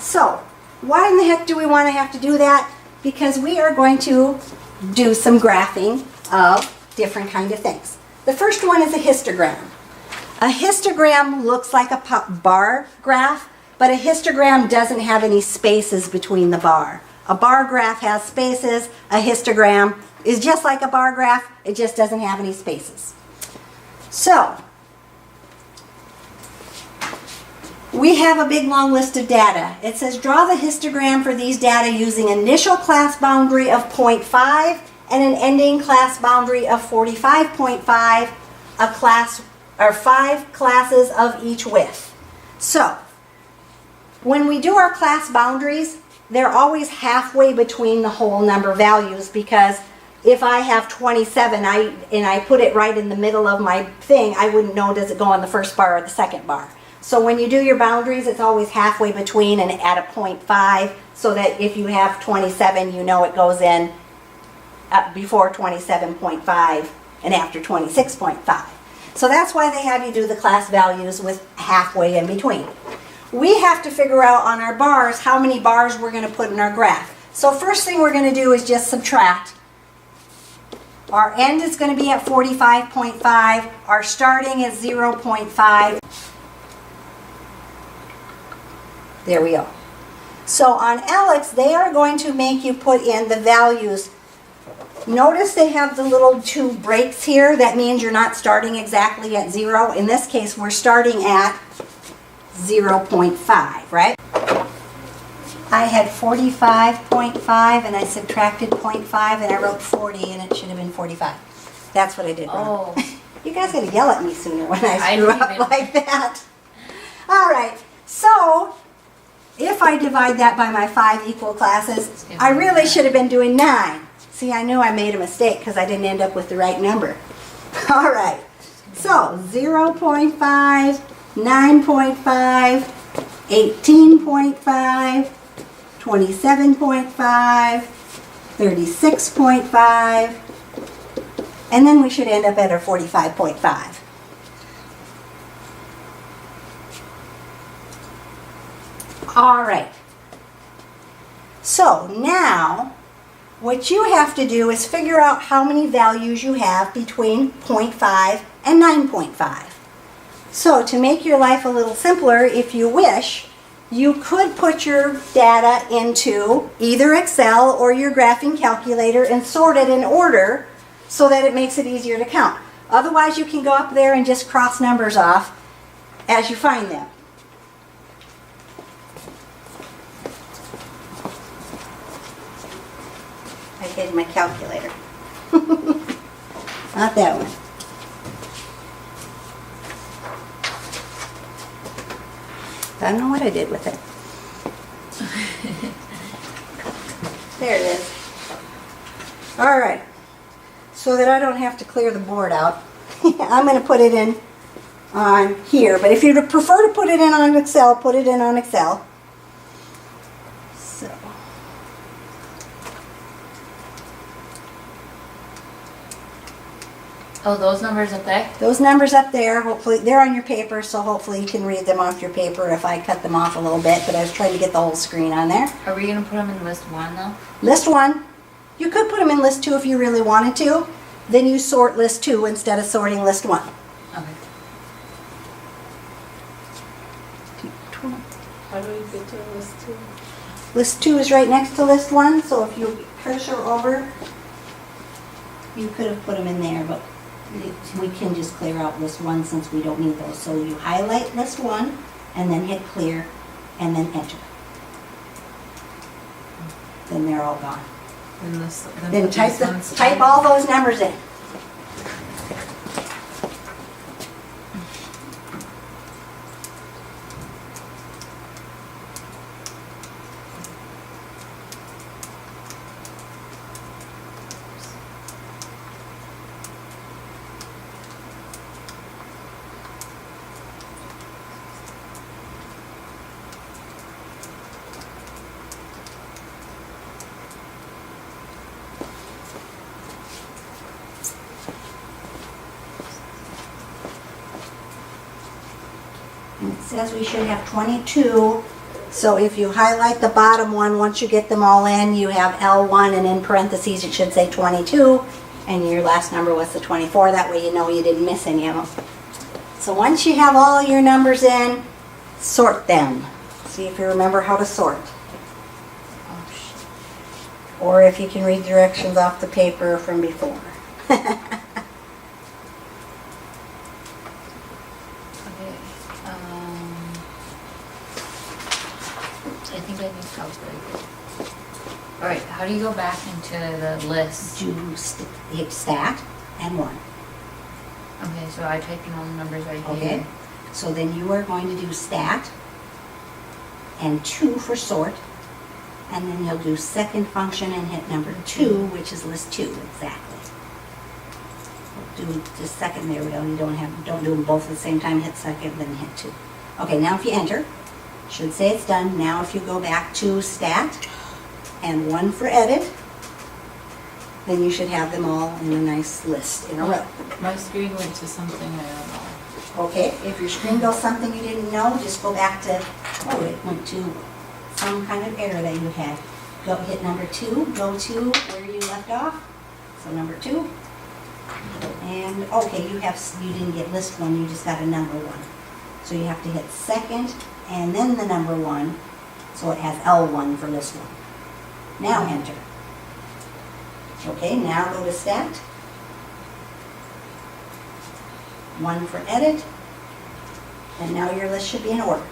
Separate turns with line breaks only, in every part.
So, why in the heck do we want to have to do that? Because we are going to do some graphing of different kind of things. The first one is a histogram. A histogram looks like a bar graph, but a histogram doesn't have any spaces between the bar. A bar graph has spaces. A histogram is just like a bar graph. It just doesn't have any spaces. So, we have a big long list of data. It says draw the histogram for these data using initial class boundary of 0.5 and an ending class boundary of 45.5, a class or 5 classes of each width. So, when we do our class boundaries, they're always halfway between the whole number values, because if I have 27 and I put it right in the middle of my thing, I wouldn't know does it go on the first bar or the second bar. So when you do your boundaries, it's always halfway between and at a 0.5, so that if you have 27, you know it goes in before 27.5 and after 26.5. So that's why they have you do the class values with halfway in between. We have to figure out on our bars how many bars we're going to put in our graph. So first thing we're going to do is just subtract. Our end is going to be at 45.5. Our starting is 0.5. There we go. So on Alex, they are going to make you put in the values. Notice they have the little 2 breaks here. That means you're not starting exactly at 0. In this case, we're starting at 0.5, right? I had 45.5 and I subtracted 0.5 and I wrote 40 and it should have been 45. That's what I did wrong. Oh. You guys got to yell at me sooner when I screw up like that. All right, so if I divide that by my 5 equal classes, I really should have been doing 9. See, I knew I made a mistake because I didn't end up with the right number. All right, so 0.5, 9.5, 18.5, 27.5, 36.5, and then we should end up at our 45.5. All right. So now, what you have to do is figure out how many values you have between 0.5 and 9.5. So to make your life a little simpler, if you wish, you could put your data into either Excel or your graphing calculator and sort it in order so that it makes it easier to count. Otherwise, you can go up there and just cross numbers off as you find them. I hid my calculator. Not that one. I don't know what I did with it. There it is. All right. So that I don't have to clear the board out, I'm going to put it in on here. But if you prefer to put it in on Excel, put it in on Excel. So.
Oh, those numbers up there?
Those numbers up there, hopefully, they're on your paper, so hopefully you can read them off your paper if I cut them off a little bit, but I was trying to get the whole screen on there.
Are we going to put them in list 1 though?
List 1. You could put them in list 2 if you really wanted to. Then you sort list 2 instead of sorting list 1.
Okay.
How do we get to list 2?
List 2 is right next to list 1, so if you cursor over, you could have put them in there, but we can just clear out list 1 since we don't need those. So you highlight list 1 and then hit clear and then enter. Then they're all gone. Then type all those numbers in. And it says we should have 22 So if you highlight the bottom one, once you get them all in, you have L1 and in parentheses it should say 22 and your last number was the 24. That way you know you didn't miss any of them. So once you have all your numbers in, sort them. See if you remember how to sort.
Oh, shit.
Or if you can read directions off the paper from before.
Okay. I think that was really good. All right. How do you go back into the list?
Do hit stat and 1.
Okay, so I type in all the numbers right
Okay.
here.
So then you are going to do stat and 2 for sort. And then you'll do second function and hit number 2, which is list 2, exactly. We'll do the second, there we go. You don't do them both at the same time, hit second, then hit 2. Okay, now if you enter, should say it's done. Now if you go back to stat and 1 for edit, then you should have them all in a nice list in a row.
My screen went to something I don't know.
Okay, if your screen goes something you didn't know, just go back to, oh, it went to some kind of error that you had. Go hit number 2, go to where you left off. So number 2. And okay, you didn't get list 1, you just got a number 1. So you have to hit second and then the number 1. So it has L1 for list 1. Now enter. Okay, now go to stat. 1 for edit. And now your list should be in order.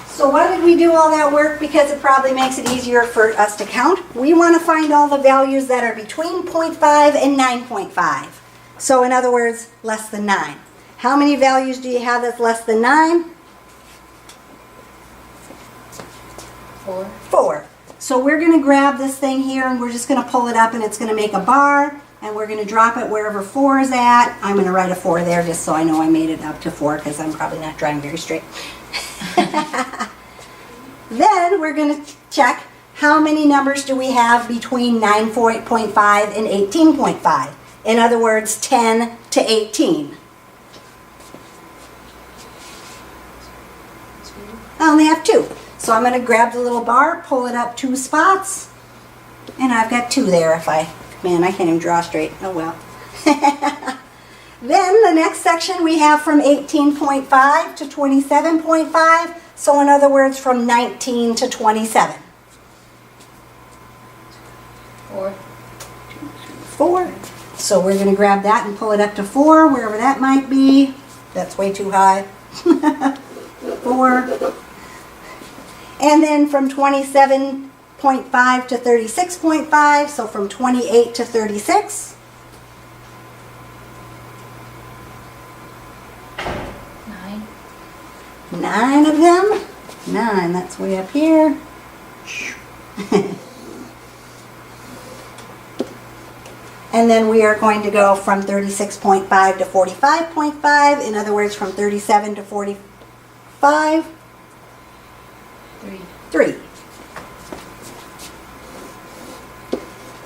So why did we do all that work? Because it probably makes it easier for us to count. We want to find all the values that are between 0.5 and 9.5. So in other words, less than 9. How many values do you have that's less than 9?
4.
4. So we're going to grab this thing here and we're just going to pull it up and it's going to make a bar and we're going to drop it wherever 4 is at. I'm going to write a 4 there just so I know I made it up to 4 because I'm probably not drawing very straight. Then we're going to check how many numbers do we have between 9.5 and 18.5. In other words, 10 to 18. I only have 2. So I'm going to grab the little bar, pull it up 2 spots, and I've got 2 there man, I can't even draw straight. Oh well. Then the next section we have from 18.5 to 27.5. So in other words, from 19 to 27.
4.
4. So we're going to grab that and pull it up to 4, wherever that might be. That's way too high. 4. And then from 27.5 to 36.5, so from 28 to 36.
9.
9 of them. 9, that's way up here. And then we are going to go from 36.5 to 45.5. In other words, from 37 to 45. 3.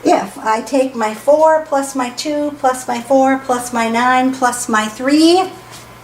If I take my 4 plus my 2 plus my 4 plus my 9 plus my 3,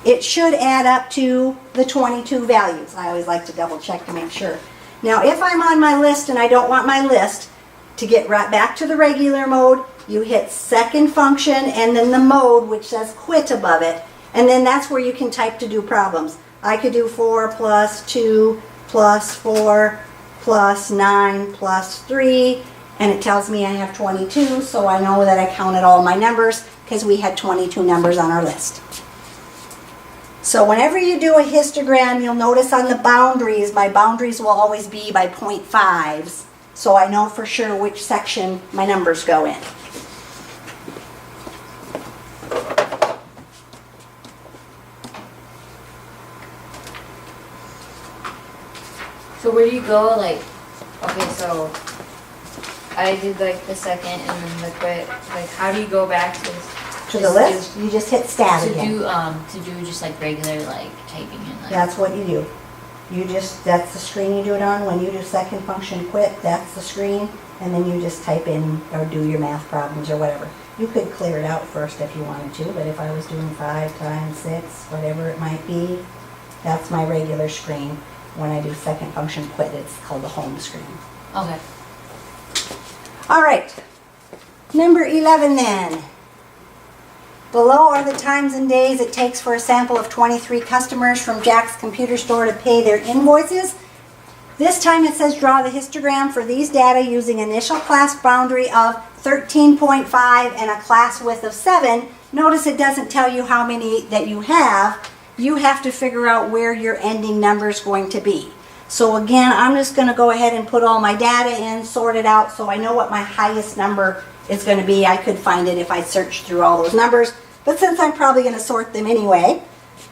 it should add up to the 22 values. I always like to double check to make sure. Now if I'm on my list and I don't want my list to get right back to the regular mode, you hit second function and then the mode which says quit above it, and then that's where you can type to do problems. I could do 4 plus 2 plus 4 plus 9 plus 3, and it tells me I have 22, so I know that I counted all my numbers because we had 22 numbers on our list. So whenever you do a histogram, you'll notice on the boundaries, my boundaries will always be by 0.5s, so I know for sure which section my numbers go in.
So where do you go, like, okay, so I did like the second and then the quit. Like, how do you go back to
The list, you just hit stat
to
again.
do just like regular like typing in like.
That's what you do. That's the screen you do it on. When you do second function quit, that's the screen, and then you just type in or do your math problems or whatever. You could clear it out first if you wanted to, but if I was doing 5 times 6, whatever it might be, that's my regular screen. when I do second function quit, it's called the home screen.
Okay.
All right, number 11 then. Below are the times and days it takes for a sample of 23 customers from Jack's computer store to pay their invoices. This time it says draw the histogram for these data using initial class boundary of 13.5 and a class width of 7. Notice it doesn't tell you how many that you have. You have to figure out where your ending number is going to be. So again, I'm just going to go ahead and put all my data in, sort it out so I know what my highest number is going to be. I could find it if I searched through all those numbers, but since I'm probably going to sort them anyway.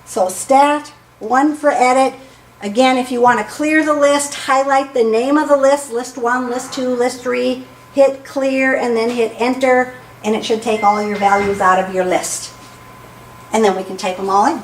So stat, 1 for edit. Again, if you want to clear the list, highlight the name of the list, list 1, list 2, list 3, hit clear and then hit enter, and it should take all your values out of your list. And then we can type them all in.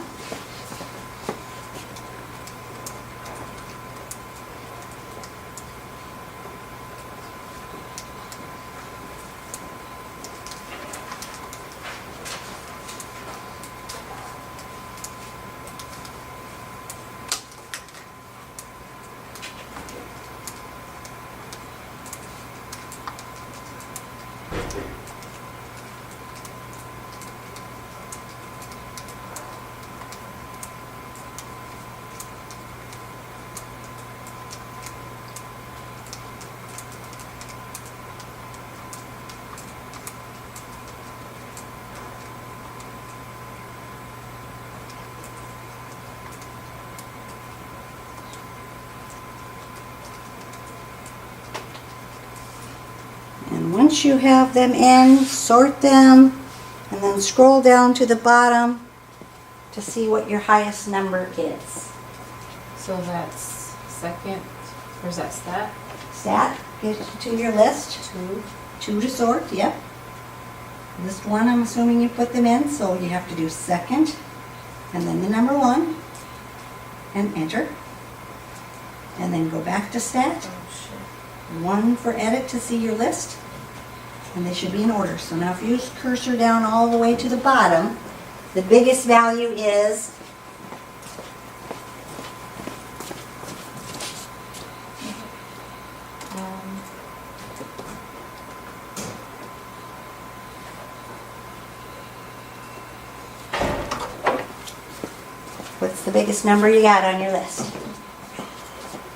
And once you have them in, sort them, and then scroll down to the bottom to see what your highest number is.
So that's second, or is that stat?
Stat, get to your list.
2.
2 to sort, yep. List 1, I'm assuming you put them in, so you have to do second, and then the number 1, and enter. And then go back to stat.
Oh shit.
1 for edit to see your list, and they should be in order. So now if you use cursor down all the way to the bottom, the biggest value is what's the biggest number you got on your list?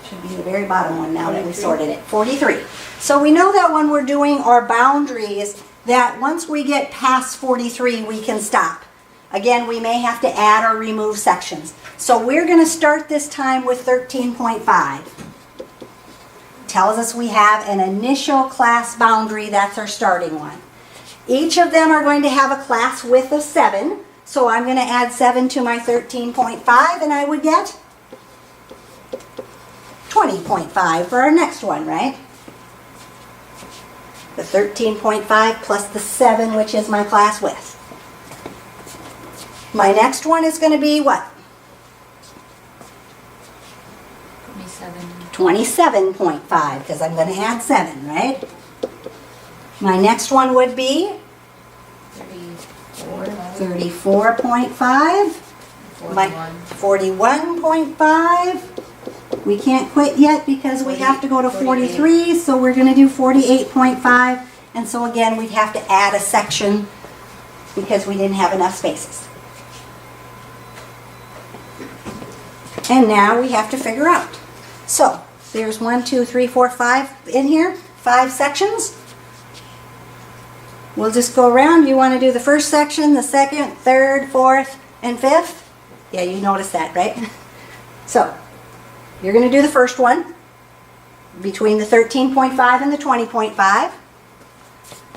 Should be the very bottom one now that we sorted it. 43. So we know that when we're doing our boundaries, that once we get past 43, we can stop. Again, we may have to add or remove sections. So we're going to start this time with 13.5. Tells us we have an initial class boundary. That's our starting one. Each of them are going to have a class width of 7. So I'm going to add 7 to my 13.5, and I would get 20.5 for our next one, right? The 13.5 plus the 7, which is my class width. My next one is going to be what? 27.5, because I'm going to add 7, right? My next one would be 34.5. My 41.5. We can't quit yet because we have to go to 43, so we're going to do 48.5. And so again, we'd have to add a section because we didn't have enough spaces. And now we have to figure out. So there's 1, 2, 3, 4, 5 in here, 5 sections. We'll just go around. You want to do the first section, the second, third, fourth, and fifth? Yeah, you noticed that, right? So you're going to do the first one between the 13.5 and the 20.5.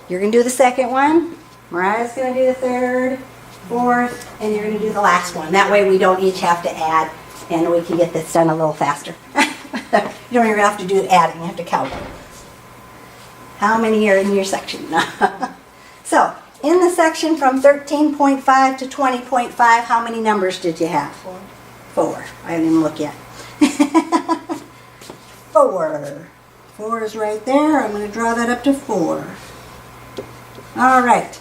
You're going to do the second one. Mariah's going to do the third, fourth, and you're going to do the last one. That way we don't each have to add, and we can get this done a little faster. You don't even have to do adding, you have to count. How many are in your section? So, in the section from 13.5 to 20.5, how many numbers did you have? 4. I didn't even look yet. 4. 4 is right there. I'm going to draw that up to 4. All right.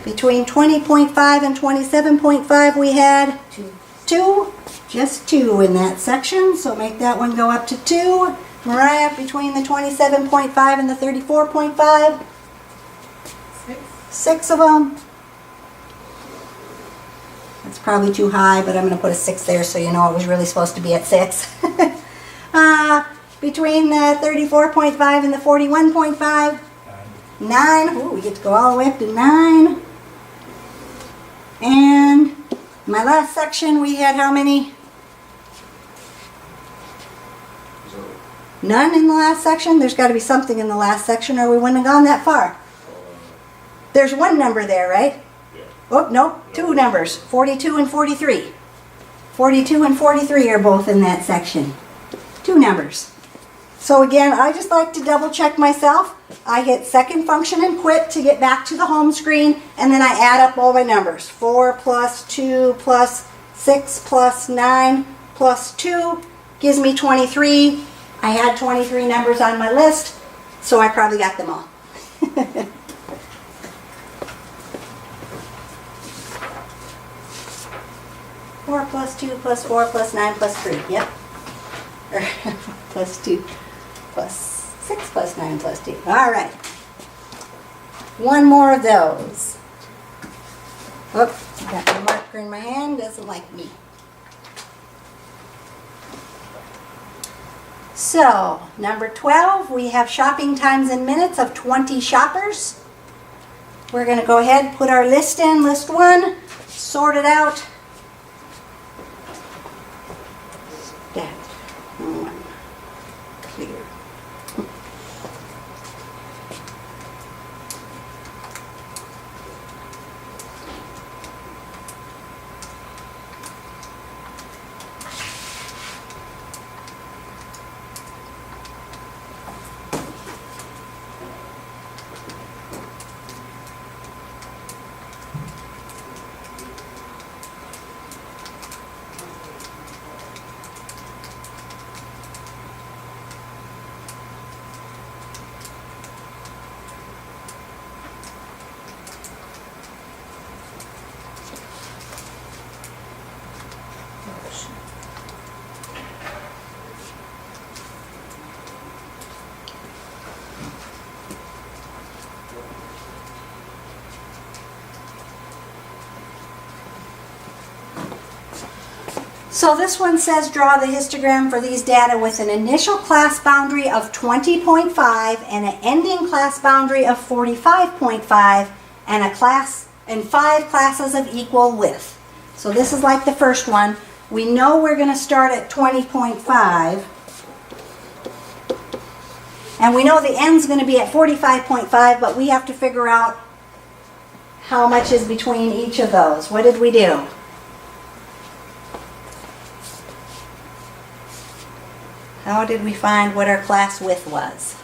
Between 20.5 and 27.5 we had
2.
2, just 2 in that section, so make that one go up to 2. Mariah, between the 27.5 and the 34.5, 6 of them. That's probably too high, but I'm going to put a 6 there so you know it was really supposed to be at 6. Between the 34.5 and the 41.5, 9. Ooh, we get to go all the way up to 9. And my last section, we had how many? None in the last section? There's got to be something in the last section or we wouldn't have gone that far. There's one number there, right? Oh, no, 2 numbers, 42 and 43. 42 and 43 are both in that section. 2 numbers. So again, I just like to double check myself. I hit second function and quit to get back to the home screen, and then I add up all my numbers. 4 plus 2 plus 6 plus 9 plus 2 gives me 23. I had 23 numbers on my list, so I probably got them all. 4 plus 2 plus 4 plus 9 plus 3. Yep. Plus 2 plus 6 plus 9 plus 2. All right. One more of those. Oops, got my marker in my hand. Doesn't like me. So, number 12, we have shopping times in minutes of 20 shoppers. We're going to go ahead and put our list in, list 1, sort it out. That one, clear. So this one says draw the histogram for these data with an initial class boundary of 20.5 and an ending class boundary of 45.5 and a class and 5 classes of equal width. So this is like the first one. We know we're going to start at 20.5 and we know the end's going to be at 45.5, but we have to figure out how much is between each of those. What did we do? How did we find what our class width was?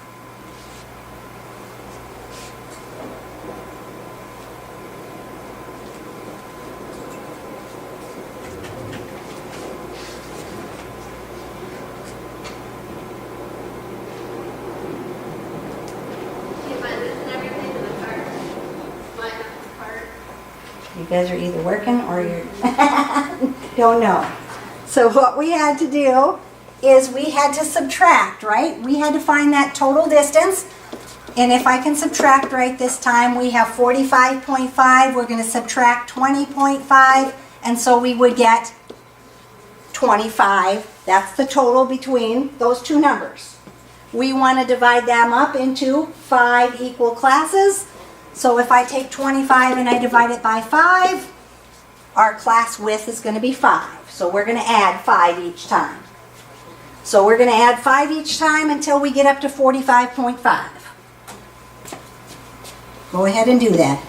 You guys are either working or you're don't know. So what we had to do is we had to subtract, right? We had to find that total distance. And if I can subtract right this time, we have 45.5. We're going to subtract 20.5. And so we would get 25. That's the total between those two numbers. We want to divide them up into 5 equal classes. So if I take 25 and I divide it by 5, our class width is going to be 5. So we're going to add 5 each time. So we're going to add 5 each time until we get up to 45.5. Go ahead and do that.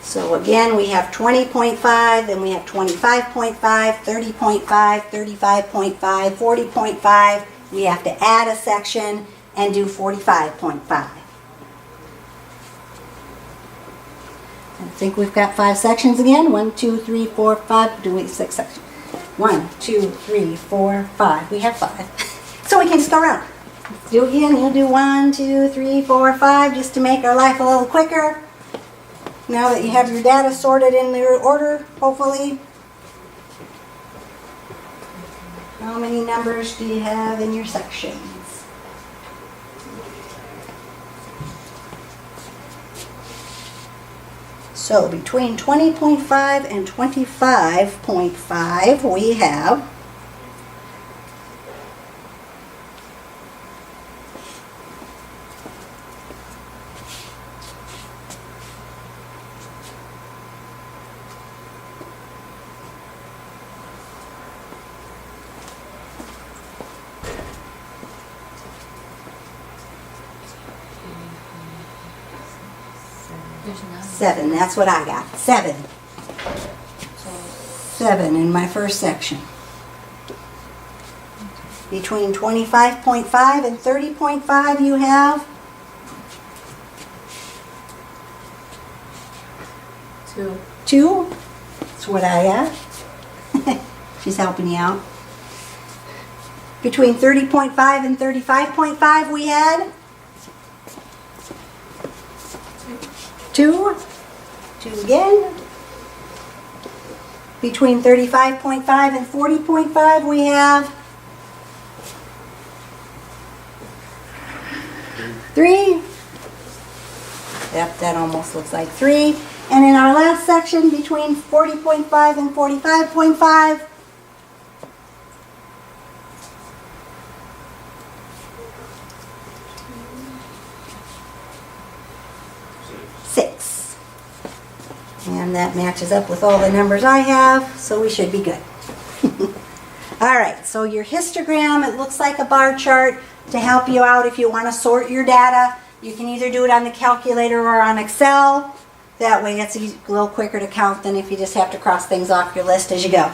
So again, we have 20.5, then we have 25.5, 30.5, 35.5, 40.5. We have to add a section and do 45.5. And think we've got 5 sections again. 1, 2, 3, 4, 5. Do we 6 sections? 1, 2, 3, 4, 5. We have 5. So we can just go around. Let's do it again. You'll do 1, 2, 3, 4, 5 just to make our life a little quicker. Now that you have your data sorted in their order, hopefully. How many numbers do you have in your sections? So between 20.5 and 25.5 we have
There's none.
7. That's what I got. 7.
So
7 in my first section. Between 25.5 and 30.5 you have
2.
2. That's what I got. She's helping you out. Between 30.5 and 35.5 we had 2. 2 again. Between 35.5 and 40.5 we have 3. Yep, that almost looks like 3. And in our last section, between 40.5 and 45.5, 6. And that matches up with all the numbers I have, so we should be good. All right, so your histogram, it looks like a bar chart to help you out if you want to sort your data. You can either do it on the calculator or on Excel. That way it's a little quicker to count than if you just have to cross things off your list as you go.